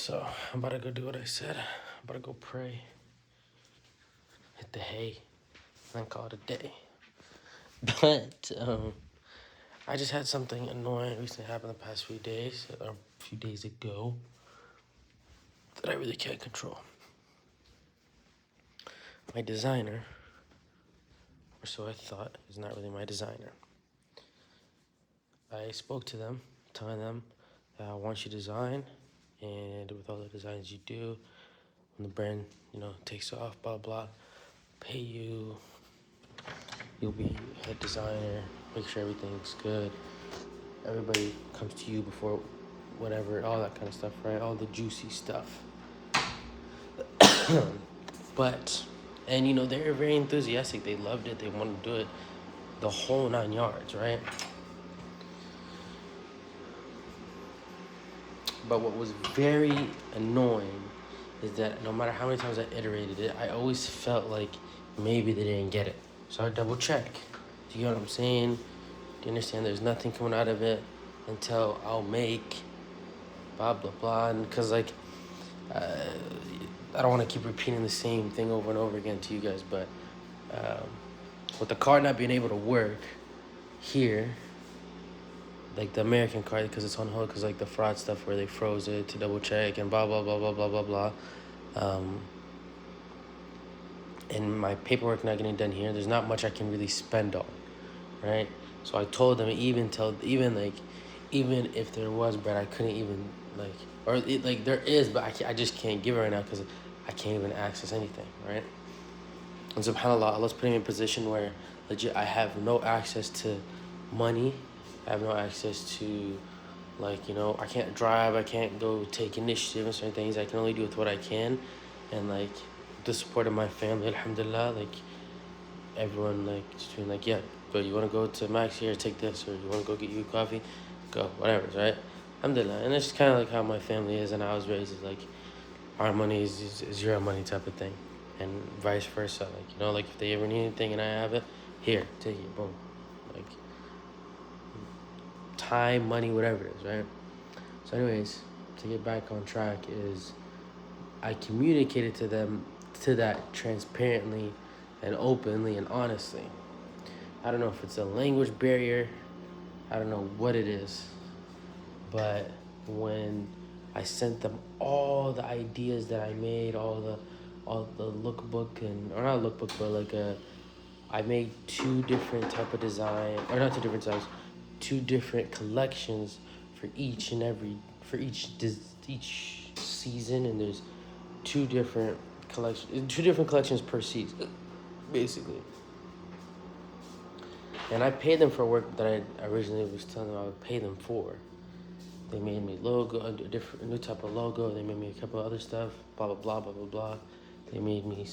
So I'm about to go do what I said. I'm about to go pray, hit the hay, and then call it a day. But I just had something annoying recently happen the past few days, or a few days ago, that I really can't control. My designer, or so I thought, is not really my designer. I spoke to them, telling them that I want you to design, and with all the designs you do, when the brand, takes off, blah, blah, pay you, you'll be a designer, make sure everything's good. Everybody comes to you before whatever, all that kind of stuff, right? All the juicy stuff. But, and they're very enthusiastic. They loved it. They wanted to do it the whole 9 yards, right? But what was very annoying is that no matter how many times I iterated it, I always felt like maybe they didn't get it. So I double check. Do you know what I'm saying? Do you understand? There's nothing coming out of it until I'll make blah, blah, blah. And because, I don't want to keep repeating the same thing over and over again to you guys, but with the card not being able to work here, like the American card, because it's on hold, because the fraud stuff where they froze it to double check and blah, blah, blah, blah, blah, blah, blah. And my paperwork not getting done here, there's not much I can really spend on, right? So I told them even if there was bread, I couldn't even there is, but I just can't give it right now because I can't even access anything, right? And subhanAllah, Allah's putting me in a position where legit I have no access to money. I have no access to, I can't drive. I can't go take initiative and certain things. I can only do with what I can. And, the support of my family, alhamdulillah, everyone, just being yeah, but you want to go to Max here, take this, or you want to go get you coffee, go, whatever, right? Alhamdulillah. And it's just kind of how my family is, and I was raised is our money is your money type of thing, and vice versa. If they ever need anything and I have it, here, take it, boom. Time, money, whatever it is, right? So anyways, to get back on track is I communicated to them to that transparently and openly and honestly. I don't know if it's a language barrier. I don't know what it is. But when I sent them all the ideas that I made, all the lookbook or not lookbook, but I made 2 different type of design, or not 2 different types, 2 different collections for each season, and there's 2 different collections per season, basically. And I paid them for work that I originally was telling them I would pay them for. They made me logo, a new type of logo. They made me a couple other stuff, blah, blah, blah, blah, blah, blah. They made me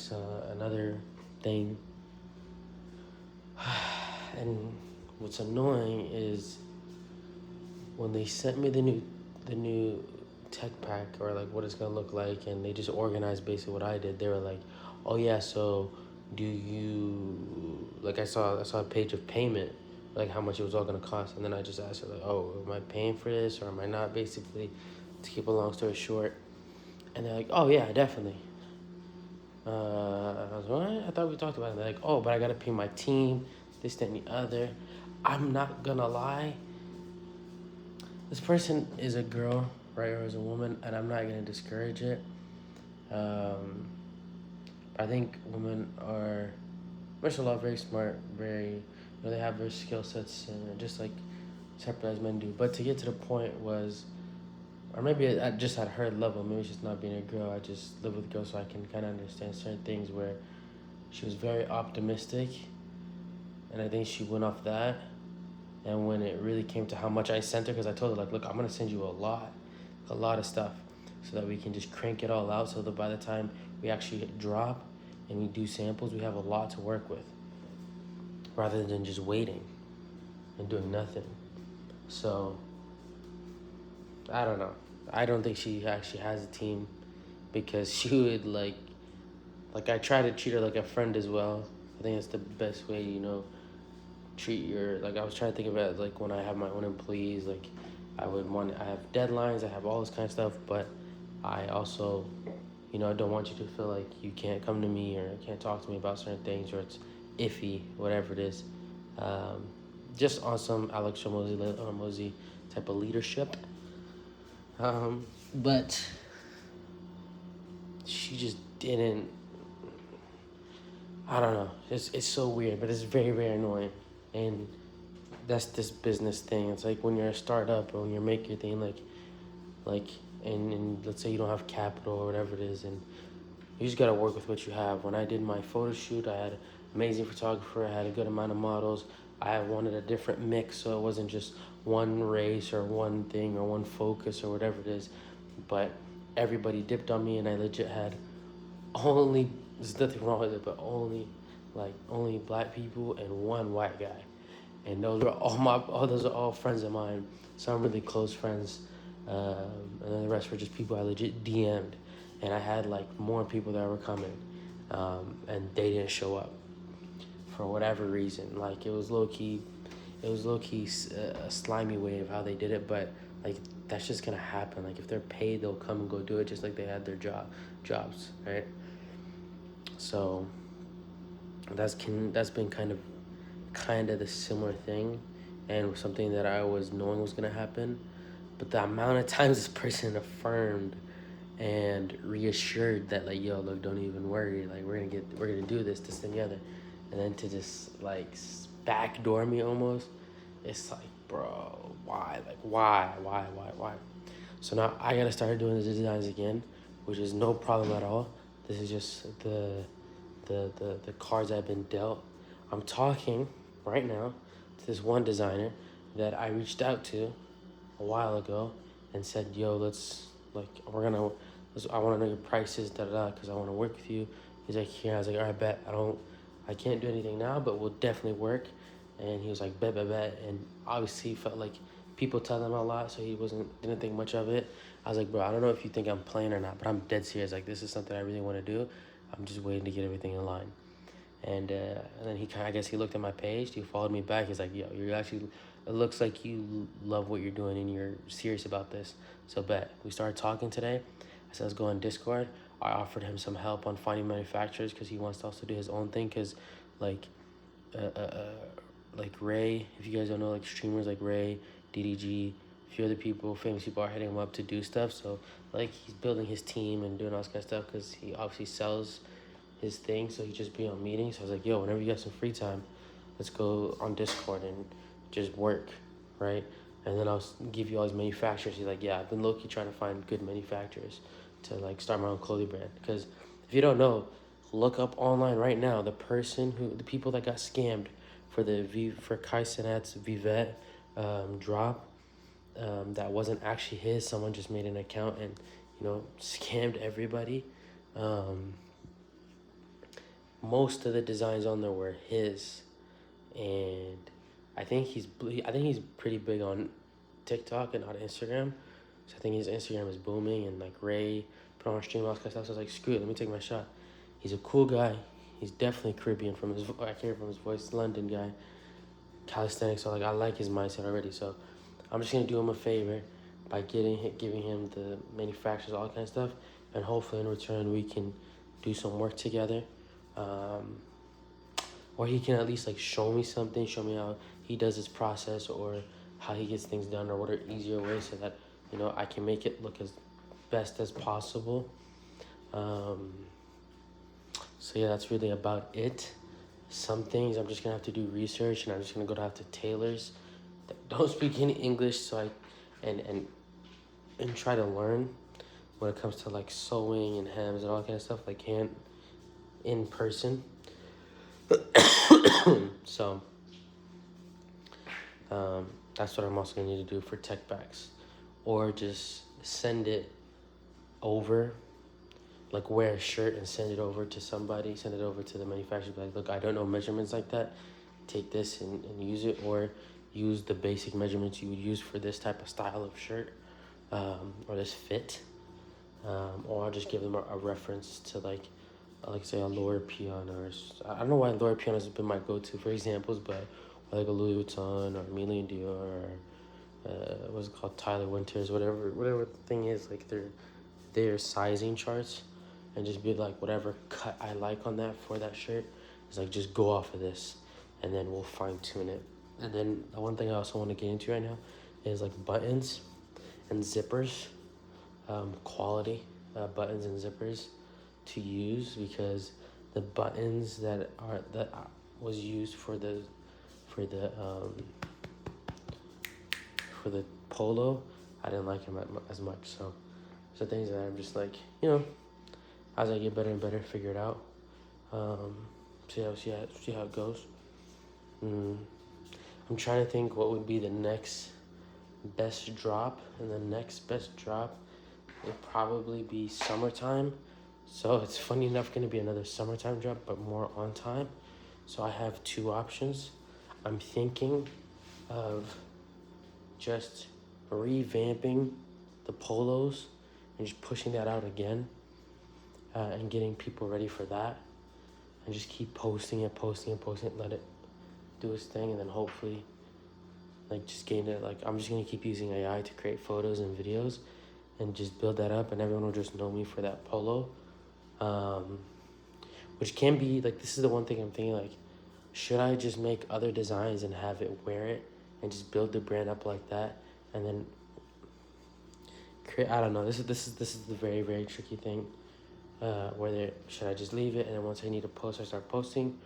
another thing. And what's annoying is when they sent me the new tech pack, or what it's gonna look like, and they just organized basically what I did. They were like, oh yeah, so do you, I saw a page of payment, how much it was all gonna cost, and then I just asked her oh, am I paying for this or am I not, basically, to keep a long story short. And they're like, oh yeah, definitely. I was what? I thought we talked about it. They're like, oh, but I gotta pay my team, this, that, and the other. I'm not gonna lie. This person is a girl, right, or is a woman, and I'm not gonna discourage it. I think women are, mashallah, very smart, very, they have their skill sets, and just separate as men do. But to get to the point was, or maybe I just at her level, maybe it's just not being a girl. I just live with girls, so I can kind of understand certain things where she was very optimistic, and I think she went off that. And when it really came to how much I sent her, because I told her, look, I'm going to send you a lot of stuff, so that we can just crank it all out, so that by the time we actually drop and we do samples, we have a lot to work with, rather than just waiting and doing nothing. So, I don't know. I don't think she actually has a team, because she would, I try to treat her like a friend as well. I think it's the best way, treat your, I was trying to think of it when I have my own employees, I have deadlines, I have all this kind of stuff, but I also, I don't want you to feel like you can't come to me or can't talk to me about certain things or it's iffy, whatever it is. Um, just on some Alex Hormozy type of leadership. But she just didn't. I don't know. It's so weird, but it's very very annoying, and that's this business thing. It's like when you're a startup or when you're making your thing, like, and let's say you don't have capital or whatever it is, and you just gotta work with what you have. When I did my photo shoot, I had an amazing photographer. I had a good amount of models. I wanted a different mix, so it wasn't just one race or one thing or one focus or whatever it is. But everybody dipped on me, and I legit had only. There's nothing wrong with it, but only black people and one white guy, and those are all friends of mine. Some really close friends, and then the rest were just people I legit DM'd, and I had like more people that were coming, and they didn't show up for whatever reason. Like it was low key a slimy way of how they did it, but like that's just gonna happen. Like if they're paid, they'll come and go do it just like they had their jobs, right? So that's been kind of the similar thing, and something that I was knowing was gonna happen. But the amount of times this person affirmed and reassured that like, yo, look, don't even worry, like we're gonna do this and the other, and then to just like backdoor me almost, it's like, bro, why? Like why? So now I gotta start doing the designs again, which is no problem at all. This is just the cards I've been dealt. I'm talking right now to this one designer that I reached out to a while ago and said, yo, let's like I want to know your prices, because I want to work with you. He's like, here. I was like, all right, bet. I can't do anything now, but we'll definitely work. And he was like, bet. And obviously he felt like people tell him a lot, so he didn't think much of it. I was like, bro, I don't know if you think I'm playing or not, but I'm dead serious. Like, this is something I really want to do. I'm just waiting to get everything in line. And then I guess he looked at my page. He followed me back. He's like, yo, it looks like you love what you're doing and you're serious about this. So bet. We started talking today. I said, let's go on Discord. I offered him some help on finding manufacturers because he wants to also do his own thing. Because like, like Ray, if you guys don't know, like streamers like Ray, DDG, a few other people, famous people are hitting him up to do stuff. So like he's building his team and doing all this kind of stuff because he obviously sells his thing, so he just be on meetings. So I was like, yo, whenever you got some free time, let's go on Discord and just work, right? And then I'll give you all these manufacturers. He's like, yeah, I've been low-key trying to find good manufacturers to like start my own clothing brand. Because if you don't know, look up online right now the people that got scammed for for Kai Cenat's Vivette drop. That wasn't actually his. Someone just made an account and scammed everybody. Most of the designs on there were his, and I think he's pretty big on TikTok and on Instagram. So I think his Instagram is booming, and like Ray put on stream all this kind of stuff. So I was like, screw it, let me take my shot. He's a cool guy. He's definitely Caribbean I can hear from his voice. London guy, calisthenics. So like I like his mindset already. So I'm just gonna do him a favor by giving him the manufacturers, all that kind of stuff, and hopefully in return we can do some work together. Or he can at least like show me something, show me how he does his process or how he gets things done or what are easier ways so that I can make it look as best as possible. So yeah, that's really about it. Some things I'm just gonna have to do research, and I'm just gonna go to tailors that don't speak any English, so and try to learn when it comes to like sewing and hems and all that kind of stuff, like in person. So that's what I'm also gonna need to do for tech backs, or just send it over, like wear a shirt and send it over to somebody, send it over to the manufacturer, be like, look, I don't know measurements like that, take this and use it, or use the basic measurements you would use for this type of style of shirt, or this fit, or I'll just give them a reference to like say a Loro Piana, or I don't know why Loro Piana has been my go-to for examples, but like a Louis Vuitton or Emilion Dior or what's it called, Tyler Winters, whatever the thing is, like they're their sizing charts and just be like, whatever cut I like on that for that shirt is like, just go off of this, and then we'll fine tune it. And then the one thing I also want to get into right now is like buttons and zippers, quality buttons and zippers to use, because the buttons that was used for the polo, I didn't like him as much. So things that I'm just like, as I get better and better, figure it out. See how it goes. I'm trying to think what would be the next best drop, and the next best drop would probably be summertime. So it's funny enough going to be another summertime drop, but more on time. So I have two options. I'm thinking of just revamping the polos and just pushing that out again, and getting people ready for that, and just keep posting it, let it do its thing, and then hopefully like just gain it. Like, I'm just gonna keep using AI to create photos and videos and just build that up, and everyone will just know me for that polo. Which can be like, this is the one thing I'm thinking, like, should I just make other designs and have it wear it and just build the brand up like that, and then create, I don't know, this is the very, very tricky thing, whether should I just leave it, and then once I need to post I start posting,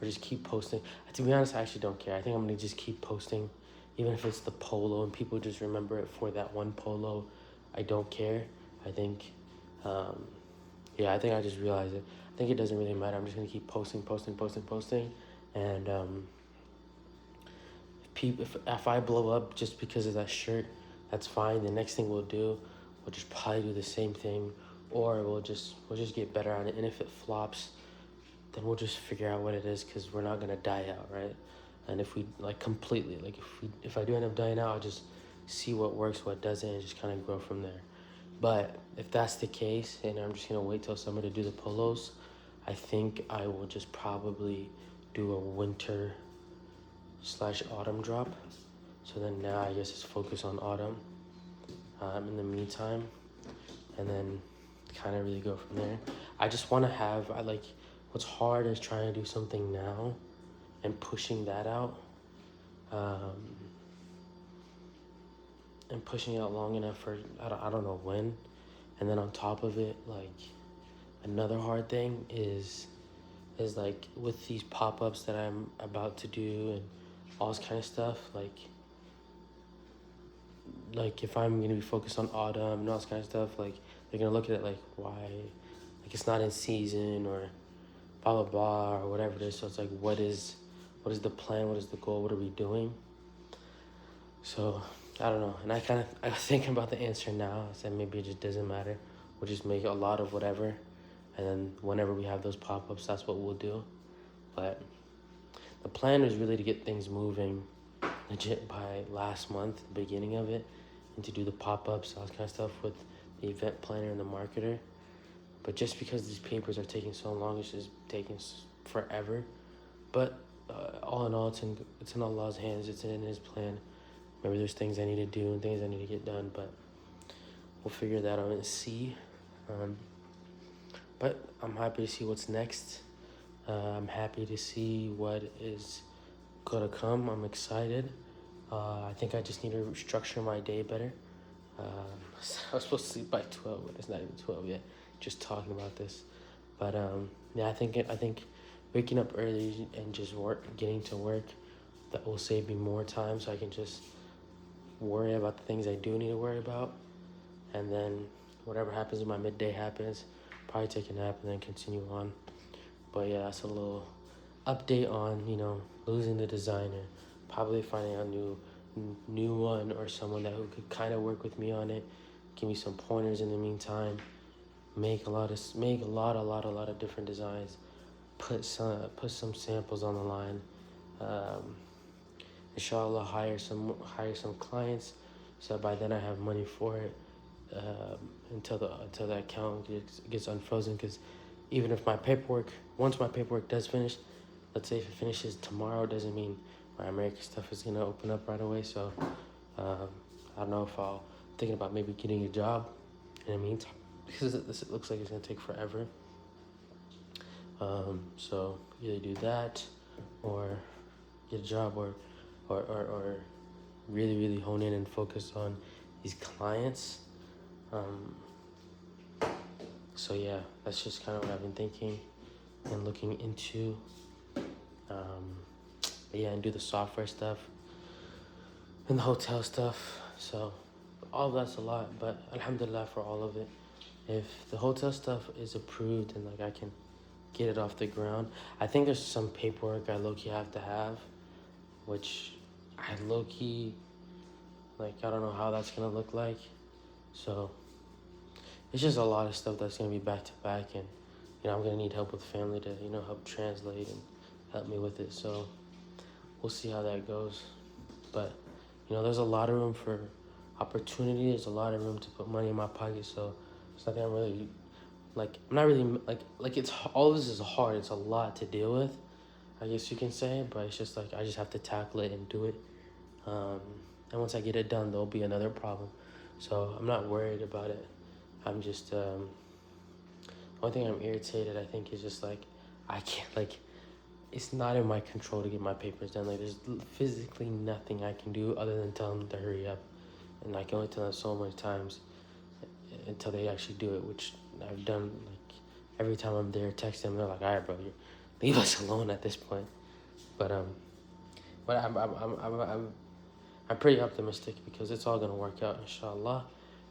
or just keep posting. To be honest, I actually don't care. I think I'm gonna just keep posting, even if it's the polo and people just remember it for that one polo. I don't care. I think I think I just realized it. I think it doesn't really matter. I'm just gonna keep posting, and if I blow up just because of that shirt, that's fine. The next thing we'll do, we'll just probably do the same thing, or we'll just get better on it. And if it flops, then we'll just figure out what it is, because we're not gonna die out, right? And if we like completely, like if I do end up dying out, I'll just see what works, what doesn't, and just kind of grow from there. But if that's the case, and I'm just gonna wait till summer to do the polos, I think I will just probably do a winter/autumn drop. So then now I guess it's focus on autumn in the meantime, and then kind of really go from there. I just want to have, what's hard is trying to do something now and pushing that out, and pushing it out long enough for, I don't know when. And then on top of it, like, another hard thing is like with these pop-ups that I'm about to do and all this kind of stuff, like if I'm gonna be focused on autumn and all this kind of stuff, like they're gonna look at it like, why, like it's not in season, or blah blah blah, or whatever it is. So it's like, what is the plan, what is the goal, what are we doing? So I don't know. And I think about the answer now. I said maybe it just doesn't matter, we'll just make a lot of whatever, and then whenever we have those pop-ups, that's what we'll do. But the plan is really to get things moving legit by last month, the beginning of it, and to do the pop-ups, all this kind of stuff with the event planner and the marketer. But just because these papers are taking so long, it's just taking forever. But all in all, it's in Allah's hands. It's in His plan. Maybe there's things I need to do and things I need to get done, but we'll figure that out and see. But I'm happy to see what's next. I'm happy to see what is gonna come. I'm excited. I think I just need to structure my day better. I was supposed to sleep by 12, but it's not even 12 yet. Just talking about this, but I think waking up early and just getting to work, that will save me more time, so I can just worry about the things I do need to worry about, and then whatever happens in my midday happens. Probably take a nap and then continue on. But yeah, that's a little update on losing the designer, probably finding a new one, or someone who could kind of work with me on it, give me some pointers in the meantime, make a lot of different designs, put some samples on the line, inshallah hire some clients, so by then I have money for it, until the account gets unfrozen. Because even if once my paperwork does finish, let's say if it finishes tomorrow, doesn't mean my American stuff is gonna open up right away. So I don't know if thinking about maybe getting a job in the meantime. because this looks like it's gonna take forever. So either do that or get a job, or really hone in and focus on these clients. So yeah, that's just kind of what I've been thinking and looking into. Yeah, and do the software stuff and the hotel stuff. So all of that's a lot, but alhamdulillah for all of it. If the hotel stuff is approved and like I can get it off the ground, I think there's some paperwork I low-key have to have, which I low-key, like, I don't know how that's gonna look like. So it's just a lot of stuff that's gonna be back to back, and I'm gonna need help with family to help translate and help me with it. So we'll see how that goes. But there's a lot of room for opportunity. There's a lot of room to put money in my pocket. So it's nothing I'm really I'm not really it's all of this is hard. It's a lot to deal with, I guess you can say. But it's just I just have to tackle it and do it. And once I get it done, there'll be another problem. So I'm not worried about it. I'm just one thing I'm irritated, I think, is just I can't it's not in my control to get my papers done. There's physically nothing I can do other than tell them to hurry up, and I can only tell them so many times until they actually do it, which I've done every time I'm there texting them. They're like, all right, bro, leave us alone at this point. But I'm pretty optimistic because it's all gonna work out, inshallah.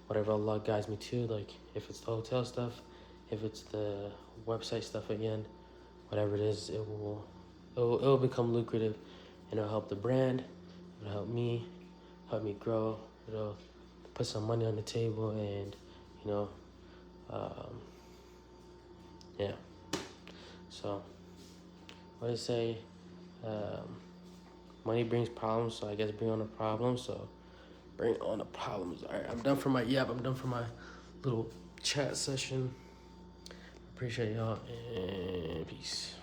Whatever Allah guides me to, if it's the hotel stuff, if it's the website stuff again, whatever it is, it'll become lucrative, and it'll help the brand, it'll help me grow, it'll put some money on the table, and yeah. So what do I say? Money brings problems, so I guess bring on the problems. So bring on the problems. All right, I'm done for my I'm done for my little chat session. Appreciate y'all, and peace.